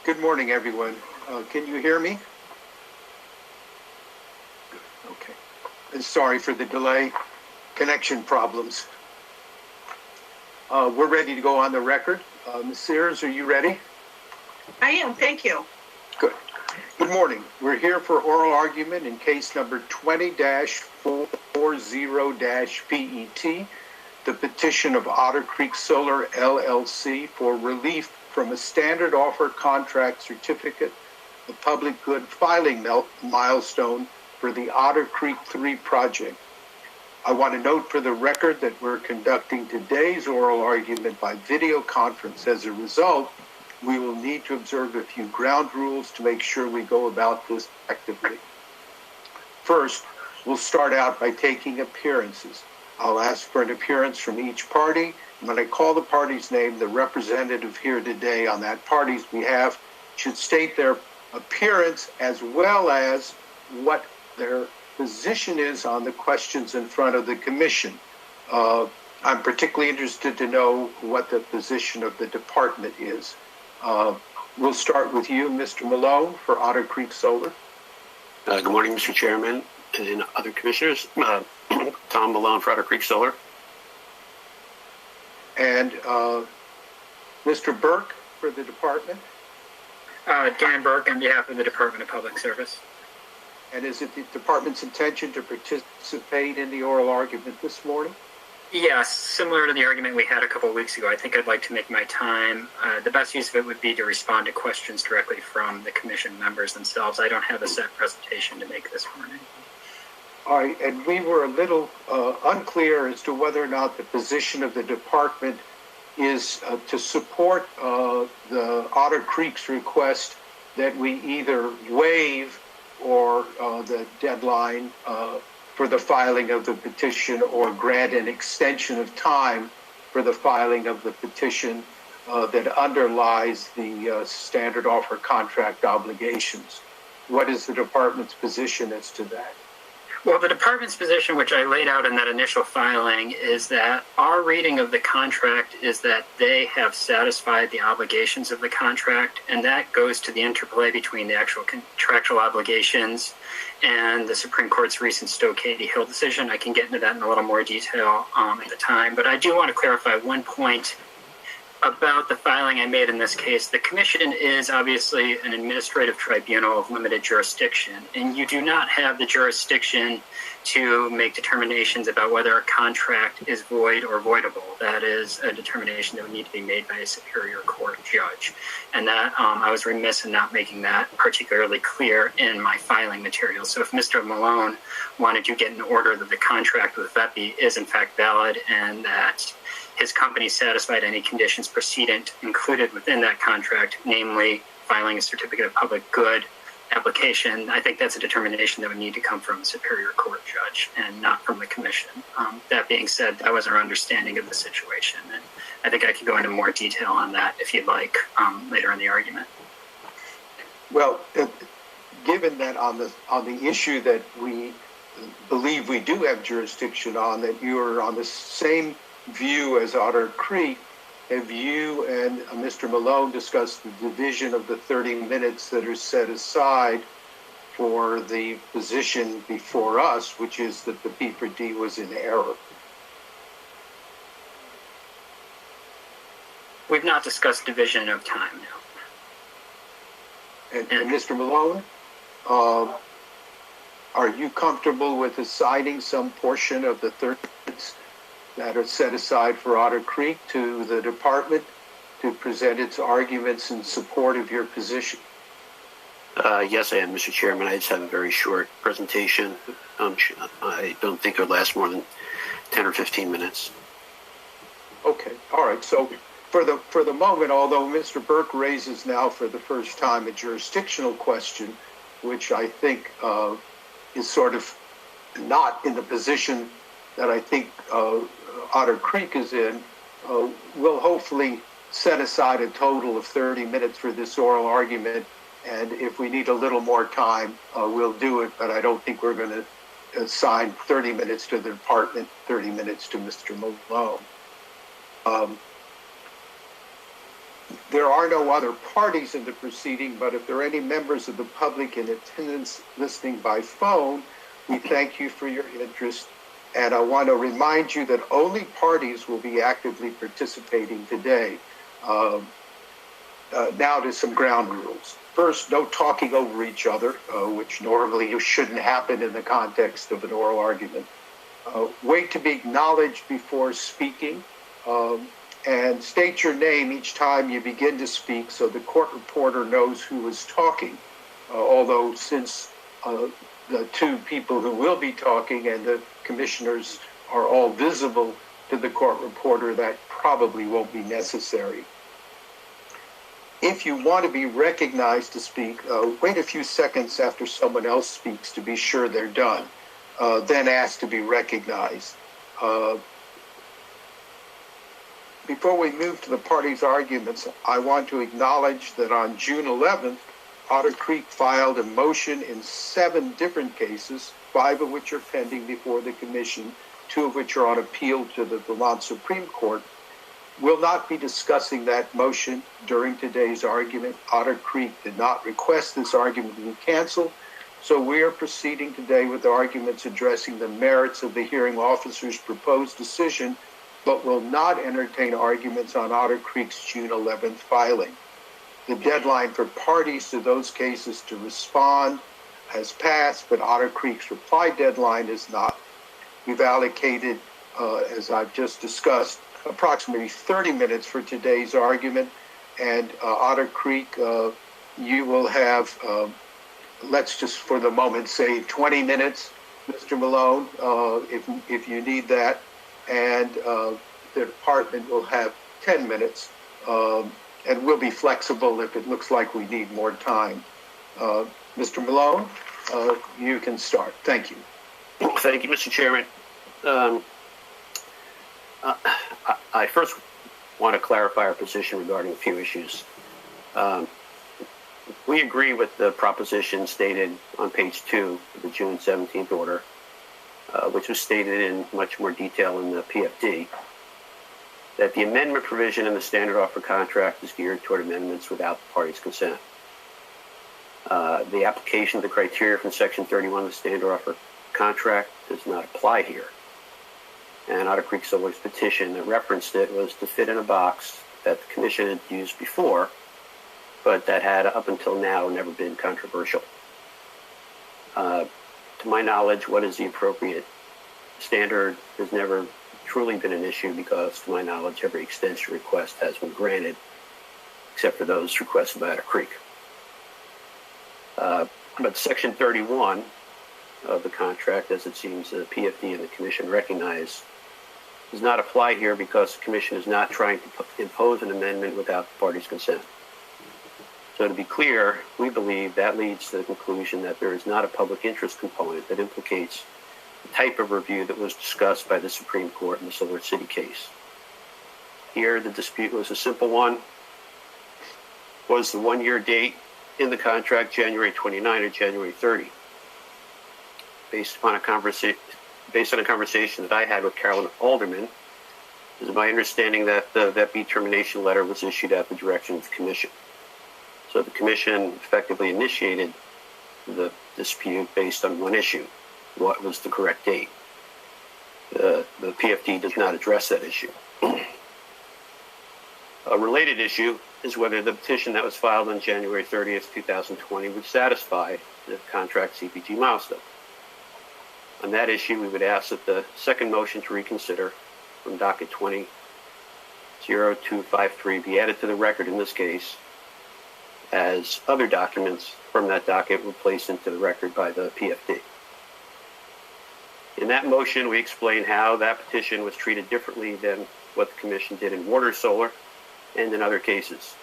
Good morning, everyone. Can you hear me? Good. Okay. And sorry for the delay. Connection problems. We're ready to go on the record. Ms. Sears, are you ready? I am, thank you. Good. Good morning. We're here for oral argument in case number 20-440-PET, the petition of Otter Creek Solar, LLC for relief from a standard offer contract certificate of public good filing milestone for the Otter Creek 3 project. I want to note for the record that we're conducting today's oral argument by video conference. As a result, we will need to observe a few ground rules to make sure we go about this effectively. First, we'll start out by taking appearances. I'll ask for an appearance from each party. When I call the party's name, the representative here today on that party's behalf should state their appearance as well as what their position is on the questions in front of the commission. I'm particularly interested to know what the position of the department is. We'll start with you, Mr. Melone, for Otter Creek Solar. Good morning, Mr. Chairman and other commissioners. Tom Melone for Otter Creek Solar. And Mr. Burke for the department. Dan Burke on behalf of the Department of Public Service. And is it the department's intention to participate in the oral argument this morning? Yes, similar to the argument we had a couple of weeks ago. I think I'd like to make my time. The best use of it would be to respond to questions directly from the commission members themselves. I don't have a set presentation to make this morning. All right, and we were a little unclear as to whether or not the position of the department is to support the Otter Creek's request that we either waive or the deadline for the filing of the petition or grant an extension of time for the filing of the petition that underlies the standard offer contract obligations. What is the department's position as to that? Well, the department's position, which I laid out in that initial filing, is that our reading of the contract is that they have satisfied the obligations of the contract, and that goes to the interplay between the actual contractual obligations and the Supreme Court's recent Stowe-Katy Hill decision. I can get into that in a little more detail at the time, but I do want to clarify one point about the filing I made in this case. The commission is obviously an administrative tribunal of limited jurisdiction, and you do not have the jurisdiction to make determinations about whether a contract is void or voidable. That is a determination that would need to be made by a superior court judge. And that I was remiss in not making that particularly clear in my filing material. So if Mr. Melone wanted to get an order that the contract with VEPI is in fact valid and that his company satisfied any conditions precedent included within that contract, namely filing a certificate of public good application, I think that's a determination that would need to come from a superior court judge and not from the commission. That being said, that was our understanding of the situation, and I think I could go into more detail on that if you'd like later in the argument. Well, given that on the issue that we believe we do have jurisdiction on, that you are on the same view as Otter Creek, have you and Mr. Melone discussed the division of the 30 minutes that are set aside for the position before us, which is that the P4D was in error? We've not discussed division of time now. And Mr. Melone, are you comfortable with assigning some portion of the 30 minutes that are set aside for Otter Creek to the department to present its arguments in support of your position? Yes, I am, Mr. Chairman. I just have a very short presentation. I don't think it would last more than 10 or 15 minutes. Okay, all right. So for the moment, although Mr. Burke raises now for the first time a jurisdictional question, which I think is sort of not in the position that I think Otter Creek is in, we'll hopefully set aside a total of 30 minutes for this oral argument, and if we need a little more time, we'll do it, but I don't think we're going to assign 30 minutes to the department, 30 minutes to Mr. Melone. There are no other parties in the proceeding, but if there are any members of the public in attendance listening by phone, we thank you for your interest. And I want to remind you that only parties will be actively participating today. Now to some ground rules. First, no talking over each other, which normally shouldn't happen in the context of an oral argument. Wait to be acknowledged before speaking, and state your name each time you begin to speak so the court reporter knows who is talking. Although since the two people who will be talking and the commissioners are all visible to the court reporter, that probably won't be necessary. If you want to be recognized to speak, wait a few seconds after someone else speaks to be sure they're done, then ask to be recognized. Before we move to the parties' arguments, I want to acknowledge that on June 11th, Otter Creek filed a motion in 7 different cases, 5 of which are pending before the commission, 2 of which are on appeal to the Vermont Supreme Court. We'll not be discussing that motion during today's argument. Otter Creek did not request this argument to be canceled, so we are proceeding today with the arguments addressing the merits of the hearing officer's proposed decision, but will not entertain arguments on Otter Creek's June 11th filing. The deadline for parties to those cases to respond has passed, but Otter Creek's reply deadline is not. We've allocated, as I've just discussed, approximately 30 minutes for today's argument, and Otter Creek, you will have, let's just for the moment say 20 minutes, Mr. Melone, if you need that, and the department will have 10 minutes, and we'll be flexible if it looks like we need more time. Mr. Melone, you can start. Thank you. Thank you, Mr. Chairman. I first want to clarify our position regarding a few issues. We agree with the proposition stated on page 2 of the June 17th order, which was stated in much more detail in the PFD, that the amendment provision in the standard offer contract is geared toward amendments without the party's consent. The application of the criteria from Section 31 of the standard offer contract does not apply here. And Otter Creek Solar's petition that referenced it was to fit in a box that the commission had used before, but that had up until now never been controversial. To my knowledge, what is the appropriate standard has never truly been an issue because, to my knowledge, every extension request has been granted, except for those requested by Otter Creek. But Section 31 of the contract, as it seems the PFD and the Commission recognize, does not apply here because the Commission is not trying to impose an amendment without the party's consent. So to be clear, we believe that leads to the conclusion that there is not a public interest component that implicates the type of review that was discussed by the Supreme Court in the Solar City case. Here, the dispute was a simple one. Was the 1-year date in the contract January 29 or January 30? Based on a conversation that I had with Carolyn Alderman, it is my understanding that that termination letter was issued at the direction of the Commission. So the Commission effectively initiated the dispute based on one issue: what was the correct date? The PFD does not address that issue. A related issue is whether the petition that was filed on January 30th, 2020 would satisfy the contract CPT milestone. On that issue, we would ask that the second motion to reconsider from docket 20-0253 be added to the record in this case, as other documents from that docket were placed into the record by the PFD. In that motion, we explain how that petition was treated differently than what the Commission did in water solar and in other cases.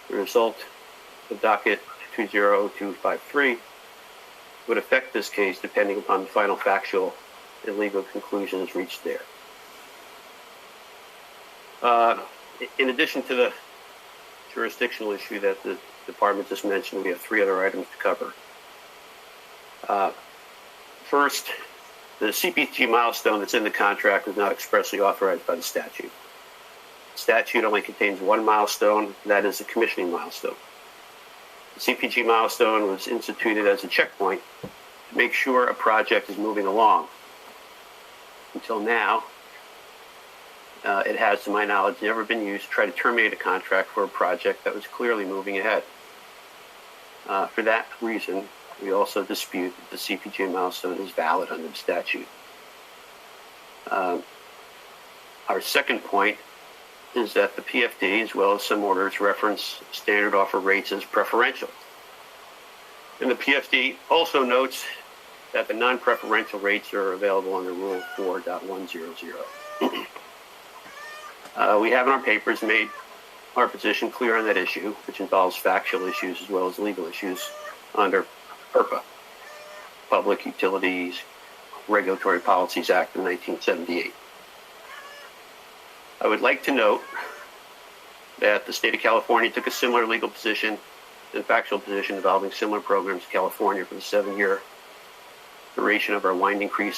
The result of docket 20-0253 would affect this case depending upon the final factual and legal conclusions reached there. In addition to the jurisdictional issue that the department just mentioned, we have 3 other items to cover. First, the CPT milestone that's in the contract was not expressly authorized by the statute. statute only contains one milestone, that is the commissioning milestone. The CPG milestone was instituted as a checkpoint to make sure a project is moving along. Until now, it has, to my knowledge, never been used to try to terminate a contract for a project that was clearly moving ahead. For that reason, we also dispute that the CPG milestone is valid under the statute. Our second point is that the PFD, as well as some orders, reference standard offer rates as preferential. And the PFD also notes that the non-preferential rates are available under Rule 4.100. We have in our papers made our position clear on that issue, which involves factual issues as well as legal issues under PURPA, Public Utilities Regulatory Policies Act of 1978. I would like to note that the state of California took a similar legal position and factual position involving similar programs in California for the 7-year duration of our Winding Creek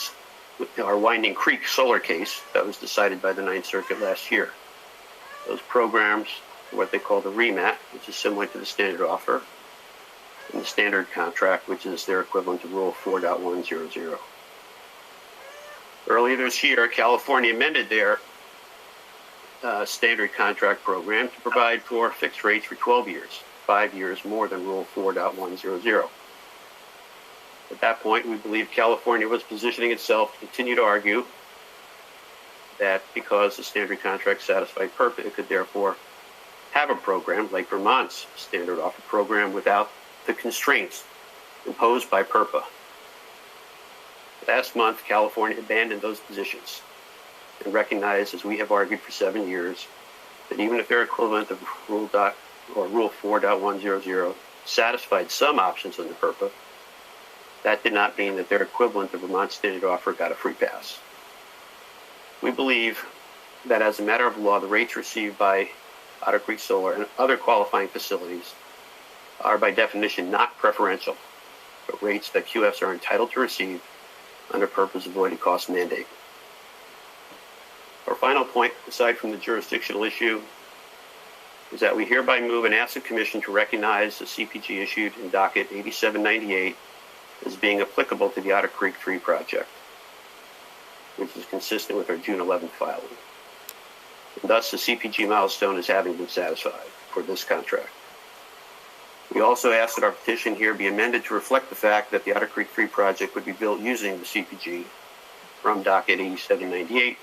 Solar case that was decided by the Ninth Circuit last year. Those programs are what they call the REMAT, which is similar to the standard offer, and the standard contract, which is their equivalent to Rule 4.100. Earlier this year, California amended their standard contract program to provide for fixed rates for 12 years, 5 years more than Rule 4.100. At that point, we believe California was positioning itself to continue to argue that because the standard contract satisfied PURPA, it could therefore have a program like Vermont's standard offer program without the constraints imposed by PURPA. Last month, California abandoned those positions and recognized, as we have argued for 7 years, that even if their equivalent of Rule 4.100 satisfied some options under PURPA, that did not mean that their equivalent of Vermont standard offer got a free pass. We believe that as a matter of law, the rates received by Otter Creek Solar and other qualifying facilities are by definition not preferential, but rates that QFs are entitled to receive under PURPA's avoided cost mandate. Our final point, aside from the jurisdictional issue, is that we hereby move and ask the Commission to recognize the CPG issued in docket 8798 as being applicable to the Otter Creek 3 project, which is consistent with our June 11th filing. And thus, the CPG milestone is having been satisfied for this contract. We also ask that our petition here be amended to reflect the fact that the Otter Creek 3 project would be built using the CPG from docket 8798,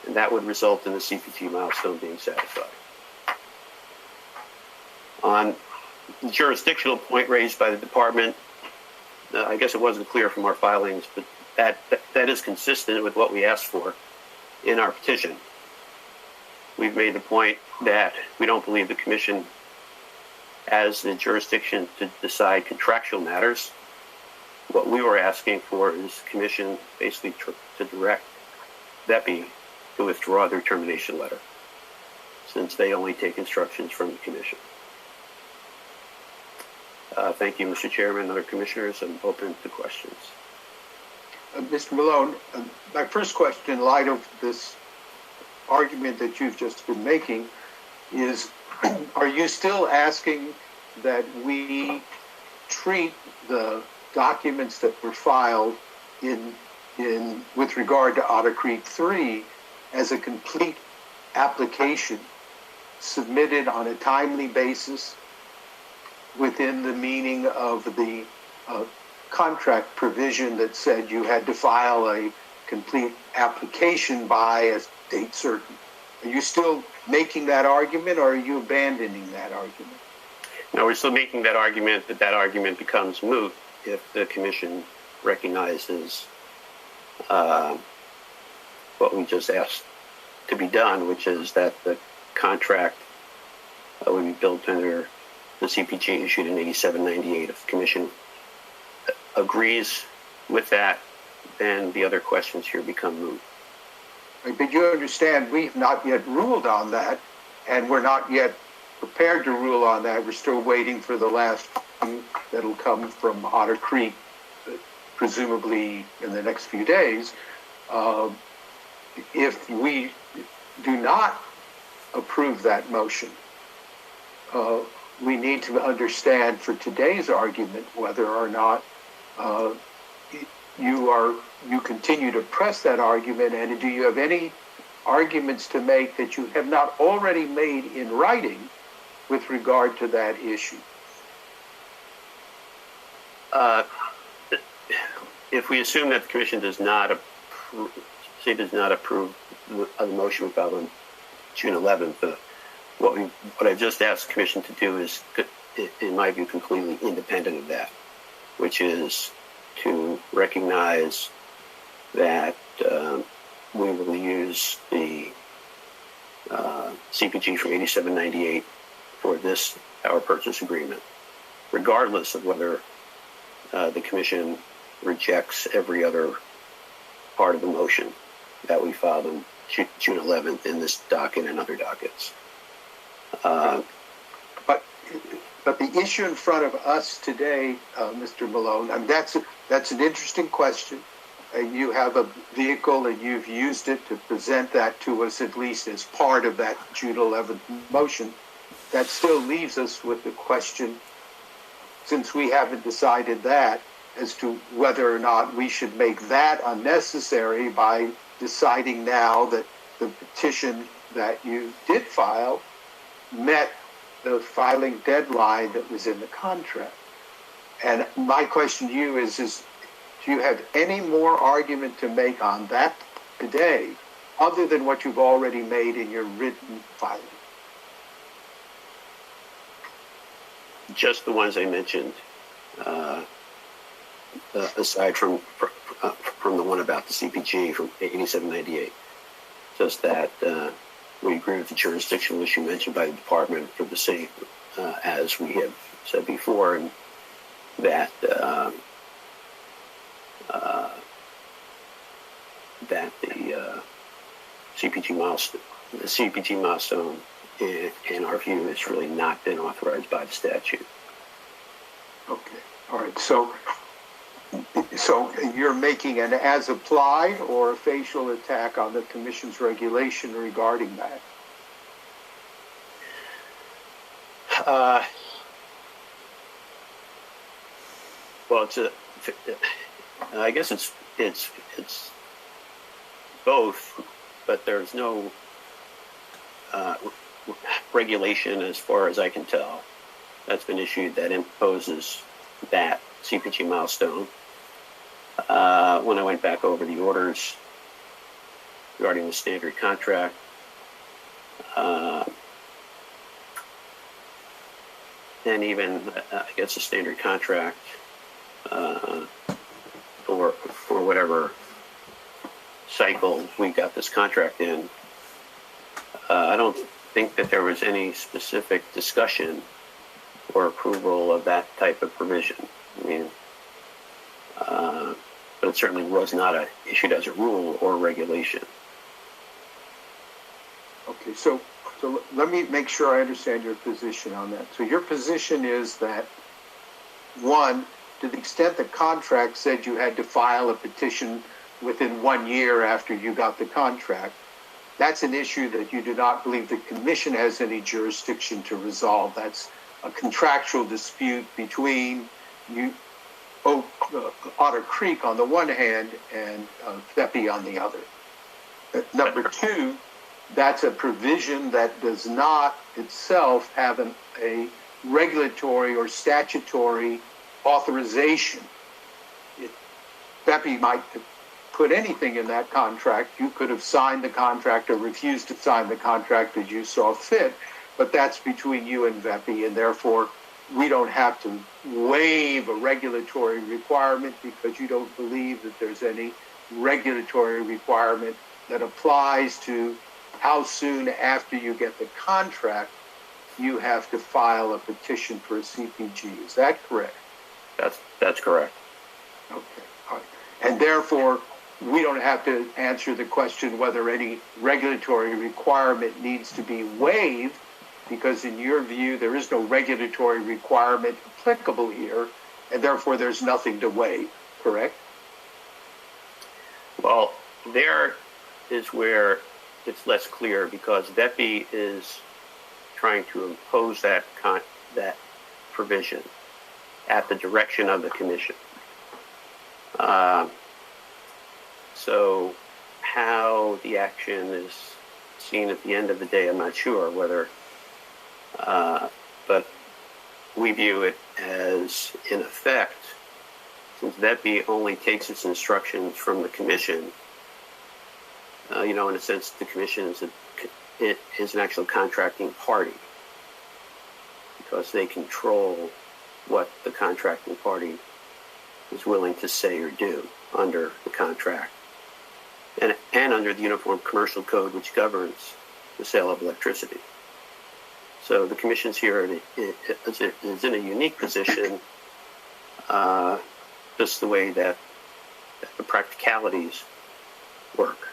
and that would result in the CPG milestone being satisfied. On the jurisdictional point raised by the department, I guess it wasn't clear from our filings, but that is consistent with what we asked for in our petition. We've made the point that we don't believe the Commission has the jurisdiction to decide contractual matters. What we were asking for is the Commission basically to direct VEPI to withdraw their termination letter, since they only take instructions from the Commission. Thank you, Mr. Chairman, other commissioners. I'm open to questions. Mr. Melone, my first question, in light of this argument that you've just been making, is are you still asking that we treat the documents that were filed with regard to Otter Creek 3 as a complete application submitted on a timely basis within the meaning of the contract provision that said you had to file a complete application by a date certain? Are you still making that argument, or are you abandoning that argument? No, we're still making that argument, but that argument becomes moot if the Commission recognizes what we just asked to be done, which is that the contract would be built under the CPG issued in 8798. If the Commission agrees with that, then the other questions here become moot. But you understand we've not yet ruled on that, and we're not yet prepared to rule on that. We're still waiting for the last thing that'll come from Otter Creek, presumably in the next few days. If we do not approve that motion. We need to understand for today's argument whether or not you continue to press that argument, and do you have any arguments to make that you have not already made in writing with regard to that issue? If we assume that the commission does not approve the motion we filed on June 11th, what I've just asked the commission to do is, in my view, completely independent of that, which is to recognize that we will use the CPG from 8798 for this power purchase agreement, regardless of whether the commission rejects every other part of the motion that we filed on June 11th in this docket and other dockets. But the issue in front of us today, Mr. Melone, and that's an interesting question. You have a vehicle and you've used it to present that to us, at least as part of that June 11th motion. That still leaves us with the question, since we haven't decided that, as to whether or not we should make that unnecessary by deciding now that the petition that you did file met the filing deadline that was in the contract. And my question to you is do you have any more argument to make on that today, other than what you've already made in your written filing? Just the ones I mentioned, aside from the one about the CPG from 8798. Just that we agree with the jurisdictional issue mentioned by the department for the same, as we have said before, and that the CPG milestone, in our view, has really not been authorized by the statute. Okay, all right. So you're making an as-applied or a facial attack on the commission's regulation regarding that? Well, I guess it's both, but there's no regulation, as far as I can tell, that's been issued that imposes that CPG milestone. When I went back over the orders regarding the standard contract, and even, I guess, the standard contract for whatever cycle we got this contract in, I don't think that there was any specific discussion or approval of that type of provision. I mean, but it certainly was not issued as a rule or regulation. Okay, so let me make sure I understand your position on that. So your position is that, one, to the extent the contract said you had to file a petition within 1 year after you got the contract, that's an issue that you do not believe the commission has any jurisdiction to resolve. That's a contractual dispute between you, Otter Creek on the one hand and VEPI on the other. Number two, that's a provision that does not itself have a regulatory or statutory authorization. VEPI might put anything in that contract. You could have signed the contract or refused to sign the contract as you saw fit, but that's between you and VEPI, and therefore we don't have to waive a regulatory requirement because you don't believe that there's any regulatory requirement that applies to how soon after you get the contract you have to file a petition for a CPG. Is that correct? That's correct. Okay. All right. And therefore, we don't have to answer the question whether any regulatory requirement needs to be waived, because in your view, there is no regulatory requirement applicable here, and therefore there's nothing to waive, correct? Well, there is where it's less clear because VEPI is trying to impose that provision at the direction of the commission. So how the action is seen at the end of the day, I'm not sure whether, but we view it as, in effect, since VEPI only takes its instructions from the commission, in a sense, the commission is an actual contracting party because they control what the contracting party is willing to say or do under the contract and under the Uniform Commercial Code, which governs the sale of electricity. So the commission's here is in a unique position, just the way that the practicalities work.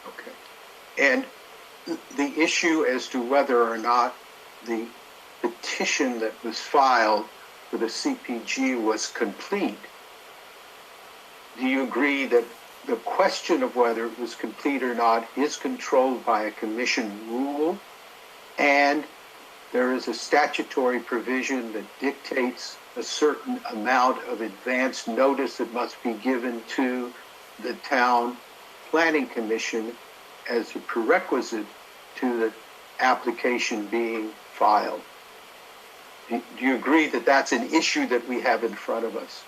Okay. And the issue as to whether or not the petition that was filed for the CPG was complete, do you agree that the question of whether it was complete or not is controlled by a commission rule, and there is a statutory provision that dictates a certain amount of advance notice that must be given to the town planning commission as a prerequisite to the application being filed? Do you agree that that's an issue that we have in front of us?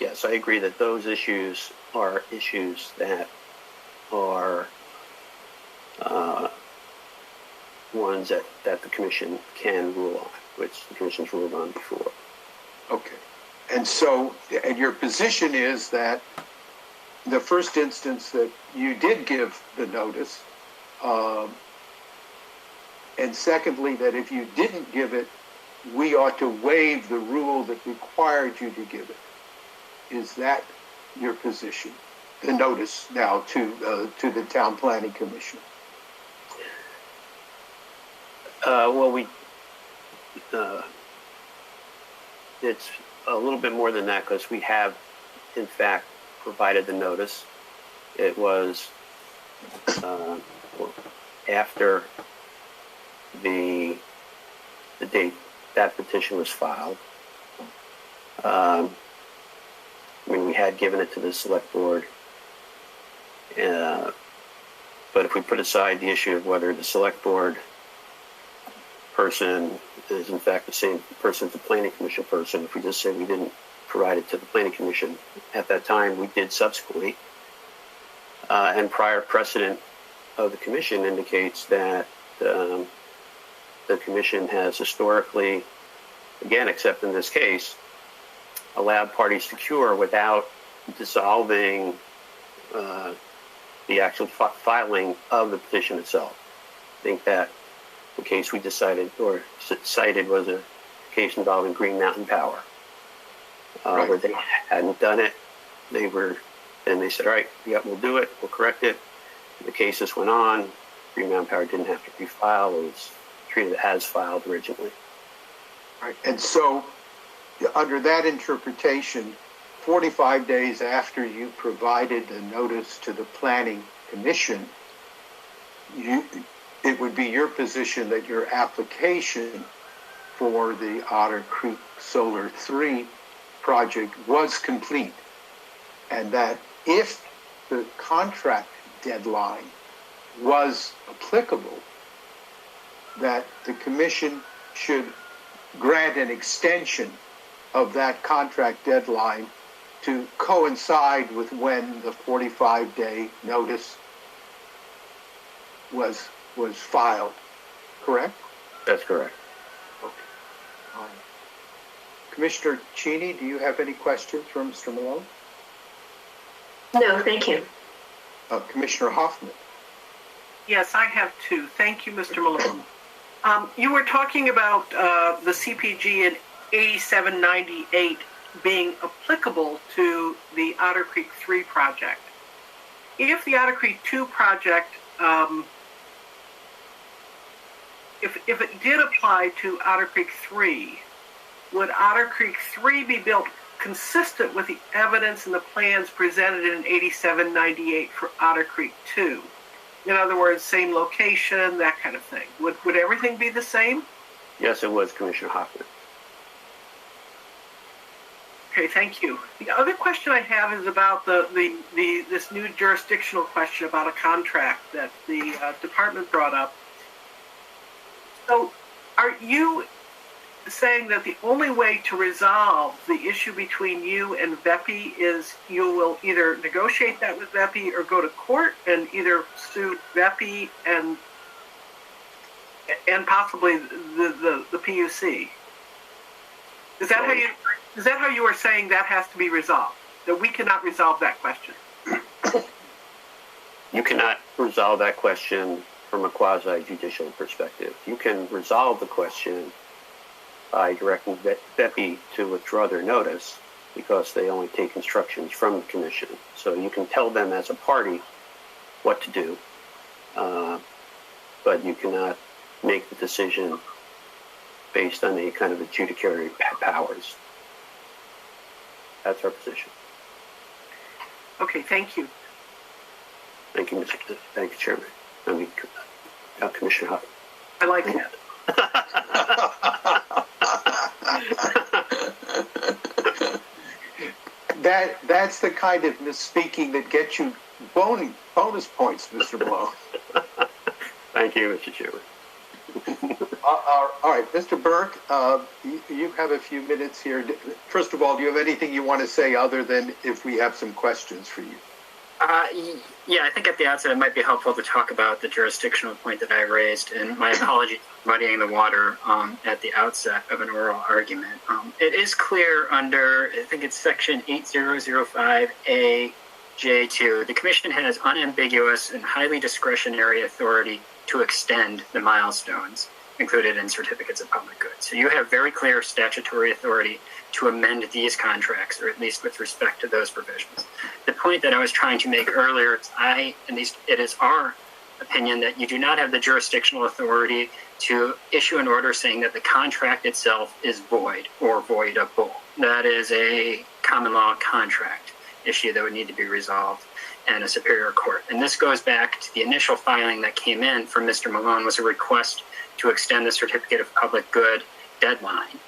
Yes, I agree that those issues are issues that are ones that the commission can rule on, which the commission's ruled on before. Okay. And so, and your position is that the first instance that you did give the notice, and secondly, that if you didn't give it, we ought to waive the rule that required you to give it. Is that your position? The notice now to the Town Planning Commission? It's a little bit more than that because we have, in fact, provided the notice. It was after the date that petition was filed. We had given it to the select board, but if we put aside the issue of whether the select board person is in fact the same person as the planning commission person, if we just say we didn't provide it to the planning commission at that time, we did subsequently, and prior precedent of the commission indicates that the commission has historically, again, except in this case, allowed parties to cure without dissolving the actual filing of the petition itself. I think that the case we decided or cited was a case involving Green Mountain Power, Right. Where they hadn't done it. They said, all right, yeah, we'll do it, we'll correct it. The cases went on. Green Mountain Power didn't have to refile. It was treated as filed originally. Right. And so, under that interpretation, 45 days after you provided the notice to the Planning Commission, it would be your position that your application for the Otter Creek Solar 3 project was complete, and that if the contract deadline was applicable, that the Commission should grant an extension of that contract deadline to coincide with when the 45-day notice was filed, correct? That's correct. Okay. Commissioner Cheney, do you have any questions for Mr. Melone? No, thank you. Commissioner Hoffman? Yes, I have two. Thank you, Mr. Malone. You were talking about the CPG in 8798 being applicable to the Otter Creek 3 project. If the Otter Creek 2 project, if it did apply to Otter Creek 3, would Otter Creek 3 be built consistent with the evidence and the plans presented in 8798 for Otter Creek 2? In other words, same location, that kind of thing. Would everything be the same? Yes, it was, Commissioner Hoffman. Okay, thank you. The other question I have is about this new jurisdictional question about a contract that the department brought up. So, are you saying that the only way to resolve the issue between you and VEPI is you will either negotiate that with VEPI or go to court and either sue VEPI and possibly the PUC? Is that how you are saying that has to be resolved? That we cannot resolve that question? You cannot resolve that question from a quasi-judicial perspective. You can resolve the question by directing VEPI to withdraw their notice because they only take instructions from the commission. So you can tell them as a party what to do, but you cannot make the decision based on any kind of adjudicatory powers. That's our position. Okay, thank you. Thank you, Thank you, Chairman. I mean, Commissioner Huff. I like that. That's the kind of misspeaking that gets you bonus points, Mr. Malone. Thank you, Mr. Chairman. All right, Mr. Burke, you have a few minutes here. First of all, do you have anything you want to say other than if we have some questions for you? Yeah, I think at the outset it might be helpful to talk about the jurisdictional point that I raised, and my apologies for muddying the water at the outset of an oral argument. It is clear under, I think it's section 8005A(j)(2), the Commission has unambiguous and highly discretionary authority to extend the milestones included in certificates of public good. So you have very clear statutory authority to amend these contracts, or at least with respect to those provisions. The point that I was trying to make earlier, it is our opinion that you do not have the jurisdictional authority to issue an order saying that the contract itself is void or voidable. That is a common law contract issue that would need to be resolved in a superior court. And this goes back to the initial filing that came in from Mr. Melone was a request to extend the certificate of public good deadline.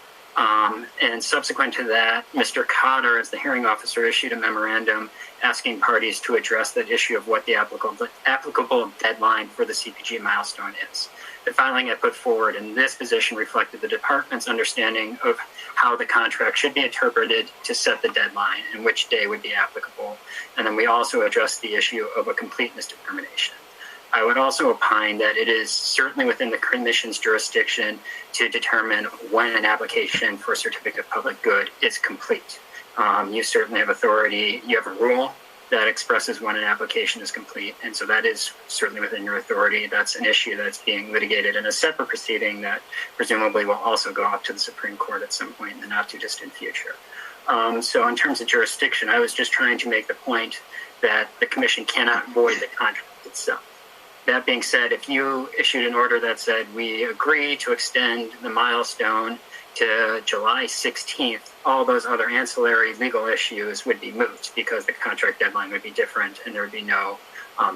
And subsequent to that, Mr. Cotter, as the hearing officer, issued a memorandum asking parties to address that issue of what the applicable deadline for the CPG milestone is. The filing I put forward in this position reflected the department's understanding of how the contract should be interpreted to set the deadline and which day would be applicable. And then we also addressed the issue of a completeness determination. I would also opine that it is certainly within the Commission's jurisdiction to determine when an application for a certificate of public good is complete. You certainly have authority. You have a rule that expresses when an application is complete, and so that is certainly within your authority. That's an issue that's being litigated in a separate proceeding that presumably will also go up to the Supreme Court at some point in the not-too-distant future. So in terms of jurisdiction, I was just trying to make the point that the Commission cannot void the contract itself. That being said, if you issued an order that said we agree to extend the milestone to July 16th, all those other ancillary legal issues would be moot because the contract deadline would be different and there would be no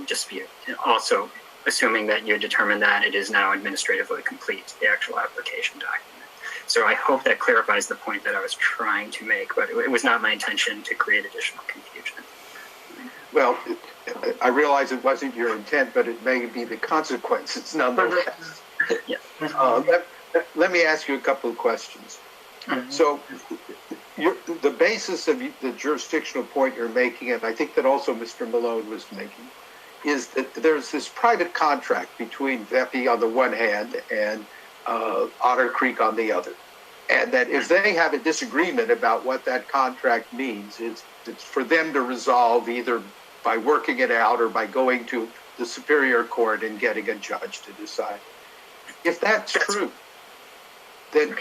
dispute. And also, assuming that you determine that it is now administratively complete, the actual application document. So I hope that clarifies the point that I was trying to make, but it was not my intention to create additional confusion. Well, I realize it wasn't your intent, but it may be the consequences nonetheless. Yeah. Let me ask you a couple of questions. Mm-hmm. So the basis of the jurisdictional point you're making, and I think that also Mr. Melone was making, is that there's this private contract between VEPI on the one hand and Otter Creek on the other. And that if they have a disagreement about what that contract means, it's for them to resolve either by working it out or by going to the Superior Court and getting a judge to decide. If that's true, then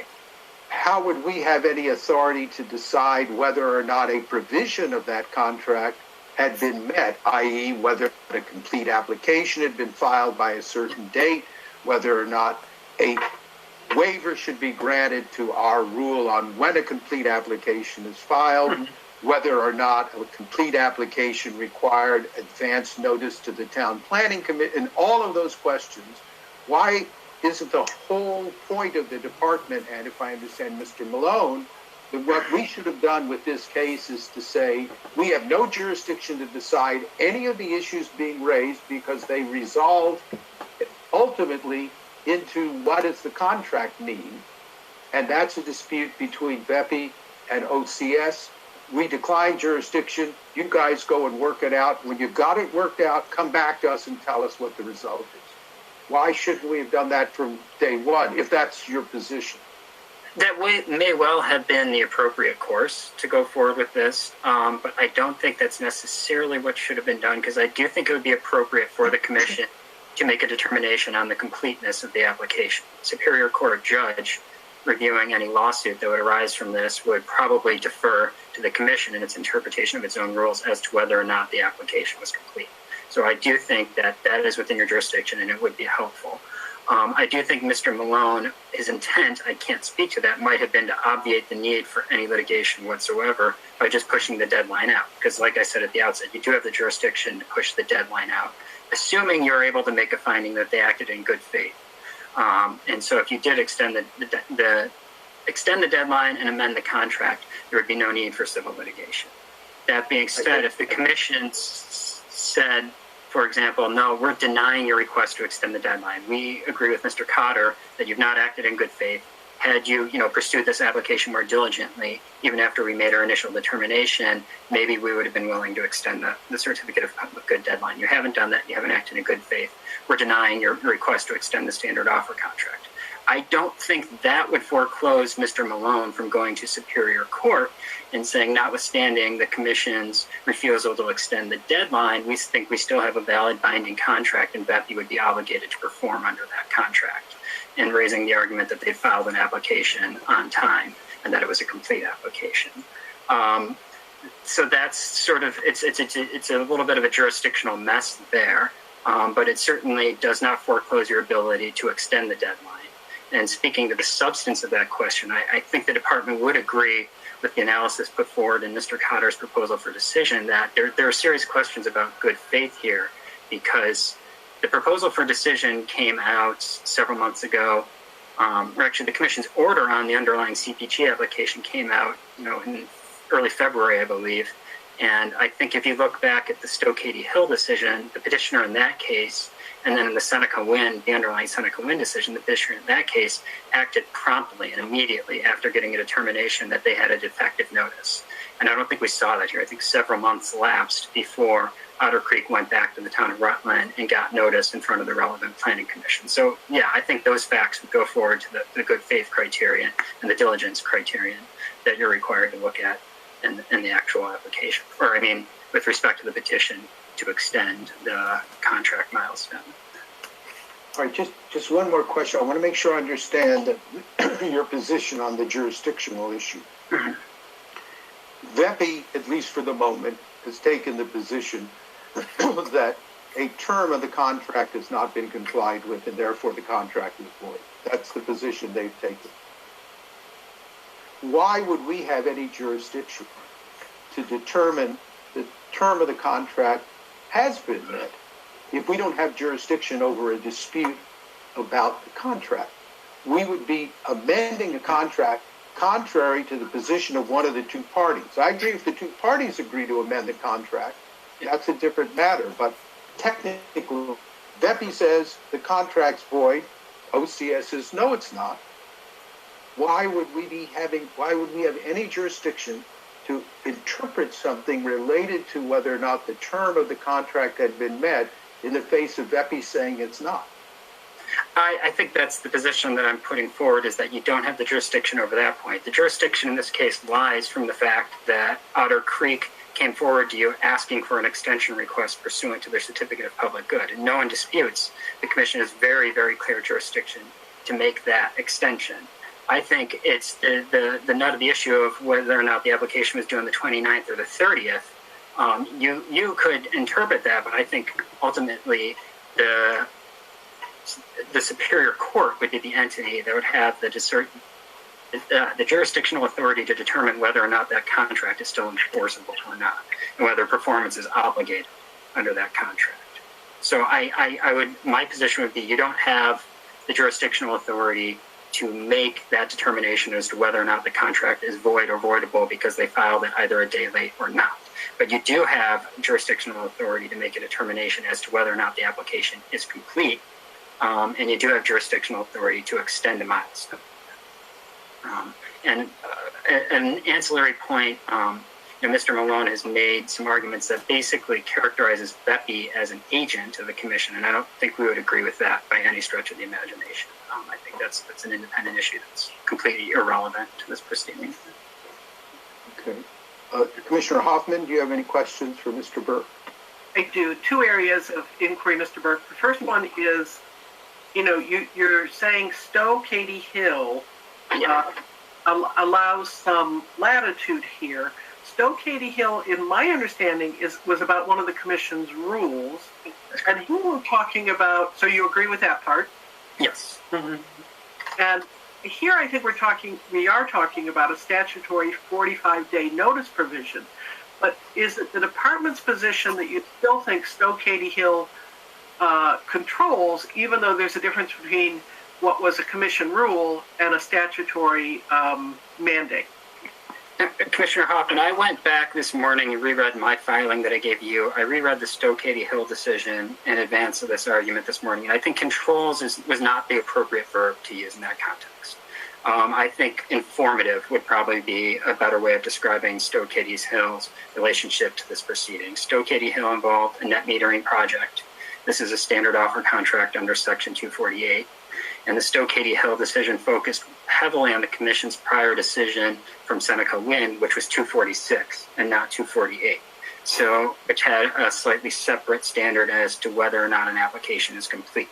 how would we have any authority to decide whether or not a provision of that contract had been met, i.e. whether a complete application had been filed by a certain date, whether or not a waiver should be granted to our rule on when a complete application is filed, whether or not a complete application required advance notice to the town planning committee, and all of those questions. Why isn't the whole point of the department, and if I understand Mr. Melone, that what we should have done with this case is to say, we have no jurisdiction to decide any of the issues being raised because they resolve ultimately into what does the contract mean, and that's a dispute between VEPI and OCS. We decline jurisdiction. You guys go and work it out. When you've got it worked out, come back to us and tell us what the result is. Why shouldn't we have done that from day one, if that's your position? That may well have been the appropriate course to go forward with this, but I don't think that's necessarily what should have been done, because I do think it would be appropriate for the commission to make a determination on the completeness of the application. Superior Court judge reviewing any lawsuit that would arise from this would probably defer to the commission in its interpretation of its own rules as to whether or not the application was complete. So I do think that that is within your jurisdiction and it would be helpful. I do think Mr. Melone, his intent, I can't speak to that, might have been to obviate the need for any litigation whatsoever by just pushing the deadline out. Because like I said at the outset, you do have the jurisdiction to push the deadline out, assuming you're able to make a finding that they acted in good faith. And so if you did extend the deadline and amend the contract, there would be no need for civil litigation. That being said, if the commission said, for example, no, we're denying your request to extend the deadline. We agree with Mr. Cotter that you've not acted in good faith. Had you, pursued this application more diligently, even after we made our initial determination, maybe we would have been willing to extend the certificate of public good deadline. You haven't done that. You haven't acted in good faith. We're denying your request to extend the standard offer contract. I don't think that would foreclose Mr. Melone from going to Superior Court and saying, notwithstanding the commission's refusal to extend the deadline, we think we still have a valid binding contract and VEPI would be obligated to perform under that contract, and raising the argument that they filed an application on time and that it was a complete application. So that's sort of, it's a little bit of a jurisdictional mess there, but it certainly does not foreclose your ability to extend the deadline. And speaking to the substance of that question, I think the department would agree with the analysis put forward in Mr. Cotter's proposal for decision that there are serious questions about good faith here, because the proposal for decision came out several months ago. Or actually, the commission's order on the underlying CPG application came out, in early February, I believe. And I think if you look back at the Stowe-Katy Hill decision, the petitioner in that case, and then in the Seneca Wind, the underlying Seneca Wind decision, the petitioner in that case acted promptly and immediately after getting a determination that they had a defective notice. And I don't think we saw that here. I think several months lapsed before Otter Creek went back to the town of Rutland and got notice in front of the relevant planning commission. So yeah, I think those facts would go forward to the good faith criterion and the diligence criterion that you're required to look at in the actual application, or with respect to the petition to extend the contract milestone. All right, just one more question. I want to make sure I understand your position on the jurisdictional issue. Mm-hmm. VEPI, at least for the moment, has taken the position that a term of the contract has not been complied with, and therefore the contract is void. That's the position they've taken. Why would we have any jurisdiction to determine the term of the contract has been met if we don't have jurisdiction over a dispute about the contract? We would be amending a contract contrary to the position of one of the two parties. I agree if the two parties agree to amend the contract, that's a different matter. But technically, VEPI says the contract's void. OCS says no, it's not. Why would we have any jurisdiction to interpret something related to whether or not the term of the contract had been met in the face of VEPI saying it's not? I think that's the position that I'm putting forward, is that you don't have the jurisdiction over that point. The jurisdiction in this case lies from the fact that Otter Creek came forward to you asking for an extension request pursuant to their certificate of public good. And no one disputes the commission has very, very clear jurisdiction to make that extension. I think it's the nut of the issue of whether or not the application was due on the 29th or the 30th. You could interpret that, but I think ultimately the the Superior Court would be the entity that would have the jurisdictional authority to determine whether or not that contract is still enforceable or not, and whether performance is obligated under that contract. So my position would be you don't have the jurisdictional authority to make that determination as to whether or not the contract is void or voidable because they filed it either a day late or not. But you do have jurisdictional authority to make a determination as to whether or not the application is complete, and you do have jurisdictional authority to extend a milestone. And an ancillary point, Mr. Melone has made some arguments that basically characterizes BEPI as an agent of the commission, and I don't think we would agree with that by any stretch of the imagination. I think that's an independent issue that's completely irrelevant to this proceeding. Okay. Commissioner Hoffman, do you have any questions for Mr. Burke? I do. Two areas of inquiry, Mr. Burke. The first one is, you're saying Stowe-Katy Hill allows some latitude here. Stowe-Katy Hill, in my understanding, was about one of the commission's rules, and here we're talking about. So you agree with that part? Yes. Mm-hmm. And here I think we are talking about a statutory 45-day notice provision. But is it the department's position that you still think Stowe-Katy Hill controls, even though there's a difference between what was a commission rule and a statutory mandate? Commissioner Hoffman, I went back this morning and reread my filing that I gave you. I reread the Stowe-Katy Hill decision in advance of this argument this morning, and I think controls was not the appropriate verb to use in that context. I think informative would probably be a better way of describing Stowe-Katy Hill's relationship to this proceeding. Stowe-Katy Hill involved a net metering project. This is a standard offer contract under Section 248. And the Stowe-Katy Hill decision focused heavily on the commission's prior decision from Seneca Wind, which was 246 and not 248. So, which had a slightly separate standard as to whether or not an application is complete.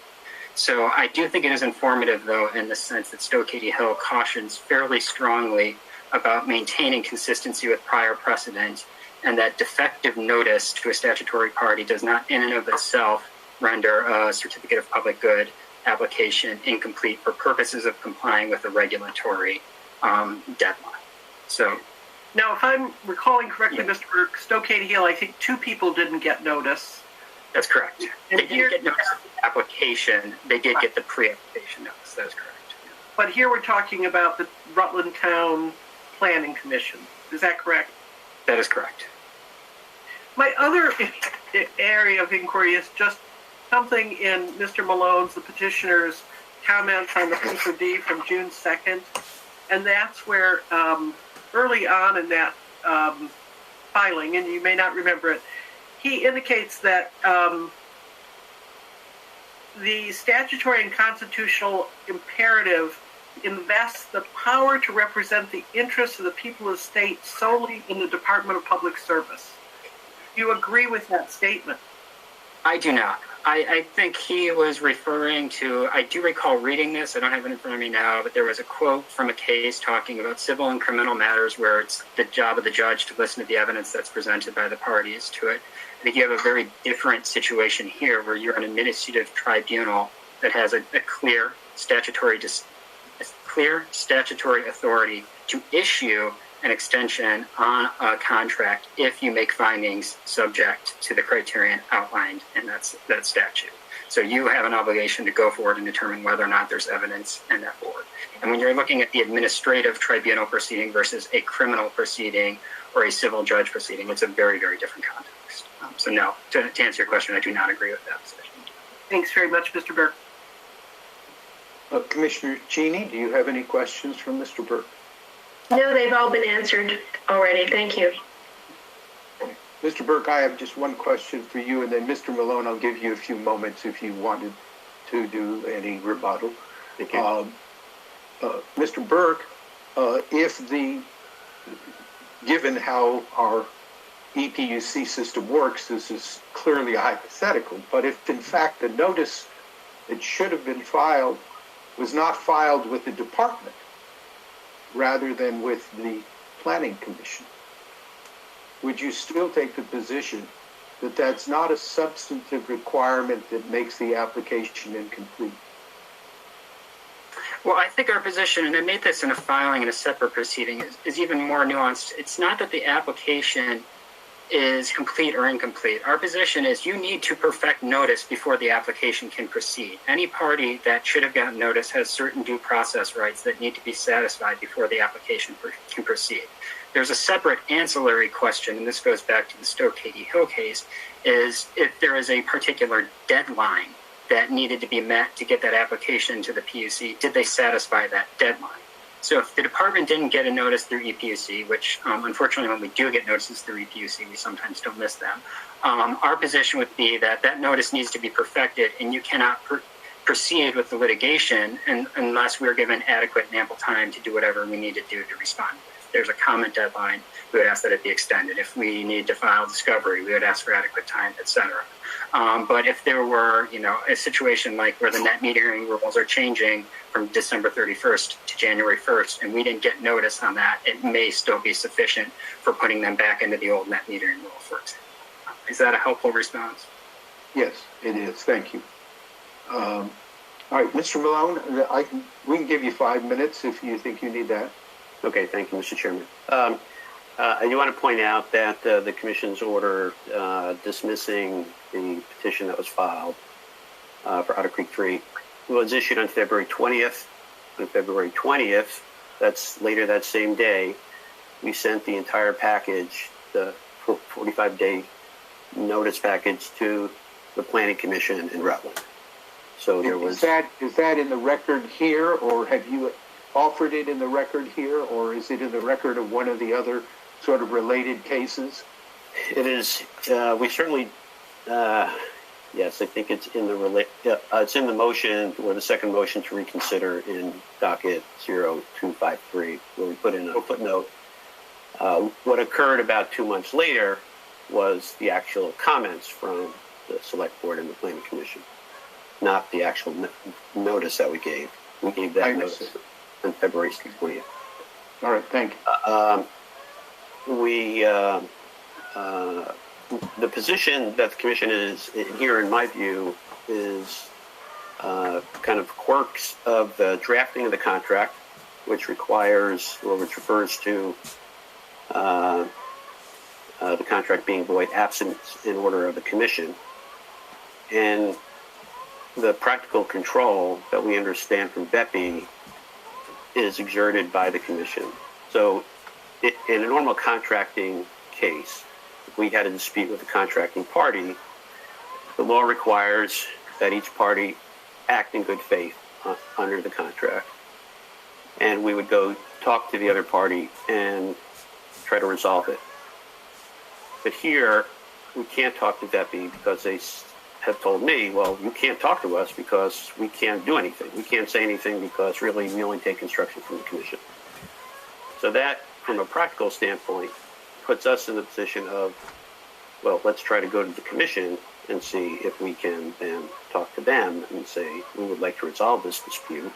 So I do think it is informative, though, in the sense that Stowe-Katy Hill cautions fairly strongly about maintaining consistency with prior precedent, and that defective notice to a statutory party does not in and of itself render a certificate of public good application incomplete for purposes of complying with a regulatory deadline. So, now, if I'm recalling correctly, Mr. Burke, Stowe-Katy Hill, I think two people didn't get notice. That's correct. And they didn't get notice of the application. They did get the pre-application notice. That is correct. But here we're talking about the Rutland Town Planning Commission. Is that correct? That is correct. My other area of inquiry is just something in Mr. Malone's, the petitioner's, comments on the P4D from June 2nd. And that's where early on in that filing, and you may not remember it, he indicates that the statutory and constitutional imperative invests the power to represent the interests of the people of the state solely in the Department of Public Service. Do you agree with that statement? I do not. I think he was referring to, I do recall reading this, I don't have it in front of me now, but there was a quote from a case talking about civil and criminal matters where it's the job of the judge to listen to the evidence that's presented by the parties to it. I think you have a very different situation here where you're an administrative tribunal that has a clear statutory authority to issue an extension on a contract if you make findings subject to the criterion outlined in that statute. So you have an obligation to go forward and determine whether or not there's evidence in that board. And when you're looking at the administrative tribunal proceeding versus a criminal proceeding or a civil judge proceeding, it's a very, very different context. So no, to answer your question, I do not agree with that position. Thanks very much, Mr. Burke. Commissioner Cheney, do you have any questions from Mr. Burke? No, they've all been answered already. Thank you. Mr. Burke, I have just one question for you, and then Mr. Melone, I'll give you a few moments if you wanted to do any rebuttal. Thank you. Mr. Burke, given how our EPUC system works, this is clearly a hypothetical, but if in fact the notice that should have been filed was not filed with the department rather than with the Planning Commission, would you still take the position that that's not a substantive requirement that makes the application incomplete? Well, I think our position, and I made this in a filing in a separate proceeding, is even more nuanced. It's not that the application is complete or incomplete. Our position is you need to perfect notice before the application can proceed. Any party that should have gotten notice has certain due process rights that need to be satisfied before the application can proceed. There's a separate ancillary question, and this goes back to the Stowe-Katie Hill case, is if there is a particular deadline that needed to be met to get that application to the PUC, did they satisfy that deadline? So if the department didn't get a notice through EPUC, which unfortunately when we do get notices through EPUC, we sometimes don't miss them, our position would be that that notice needs to be perfected and you cannot proceed with the litigation unless we're given adequate and ample time to do whatever we need to do to respond. If there's a comment deadline, we would ask that it be extended. If we need to file discovery, we would ask for adequate time, etc. But if there were, a situation like where the net metering rules are changing from December 31st to January 1st, and we didn't get notice on that, it may still be sufficient for putting them back into the old net metering rule, for example. Is that a helpful response? Yes, it is. Thank you. All right, Mr. Melone, we can give you 5 minutes if you think you need that. Okay, thank you, Mr. Chairman. I do want to point out that the Commission's order dismissing the petition that was filed for Otter Creek 3 was issued on February 20th. On February 20th, that's later that same day, we sent the entire package, the 45-day notice package, to the Planning Commission in Rutland. So there was... Is that in the record here, or have you offered it in the record here, or is it in the record of one of the other sort of related cases? It is. We certainly, yes, I think it's in the it's in the motion, or the second motion to reconsider in docket 0253, where we put in a footnote. What occurred about 2 months later was the actual comments from the Select Board and the Planning Commission, not the actual notice that we gave. We gave that notice on February 20th. All right, thank you. The position that the Commission is here, in my view, is kind of quirks of the drafting of the contract, which requires, or which refers to the contract being void absent in order of the Commission, and the practical control that we understand from BEPI is exerted by the Commission. So in a normal contracting case, if we had a dispute with the contracting party, the law requires that each party act in good faith under the contract. And we would go talk to the other party and try to resolve it. But here, we can't talk to BEPI because they have told me, well, you can't talk to us because we can't do anything. We can't say anything because really we only take instruction from the Commission. So that, from a practical standpoint, puts us in the position of, well, let's try to go to the Commission and see if we can then talk to them and say, we would like to resolve this dispute.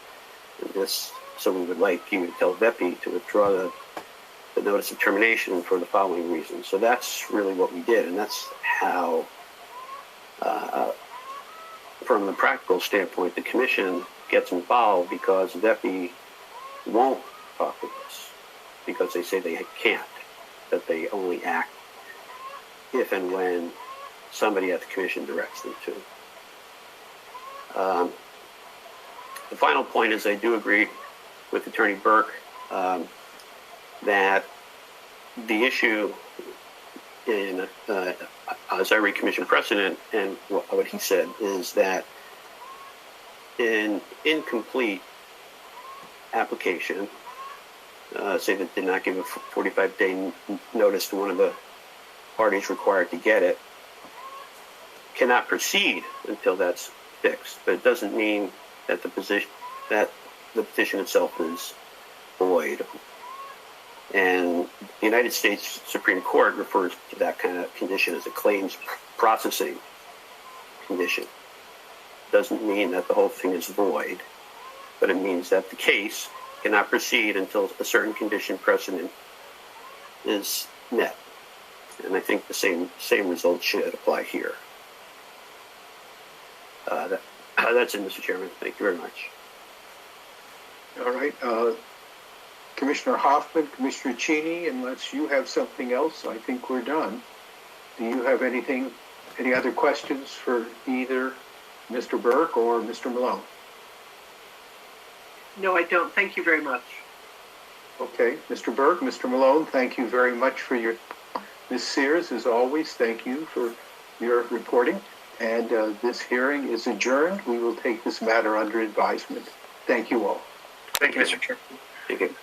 And so we would like you to tell BEPI to withdraw the notice of termination for the following reasons. So that's really what we did, and that's how, from the practical standpoint, the Commission gets involved because BEPI won't talk to us because they say they can't, that they only act if and when somebody at the Commission directs them to. The final point is I do agree with Attorney Burke that the issue in, as I read Commission precedent and what he said, is that in incomplete application, say that did not give a 45-day notice to one of the parties required to get it, cannot proceed until that's fixed. But it doesn't mean that the petition itself is void. And the United States Supreme Court refers to that kind of condition as a claims processing condition. Doesn't mean that the whole thing is void, but it means that the case cannot proceed until a certain condition precedent is met. And I think the same result should apply here. That's it, Mr. Chairman. Thank you very much. All right. Commissioner Hoffman, Commissioner Cheney, unless you have something else, I think we're done. Do you have anything, any other questions for either Mr. Burke or Mr. Malone? No, I don't. Thank you very much. Okay, Mr. Burke, Mr. Malone, thank you very much for your, Ms. Sears, as always, thank you for your reporting. And this hearing is adjourned. We will take this matter under advisement. Thank you all. Thank you, Mr. Chair. Thank you.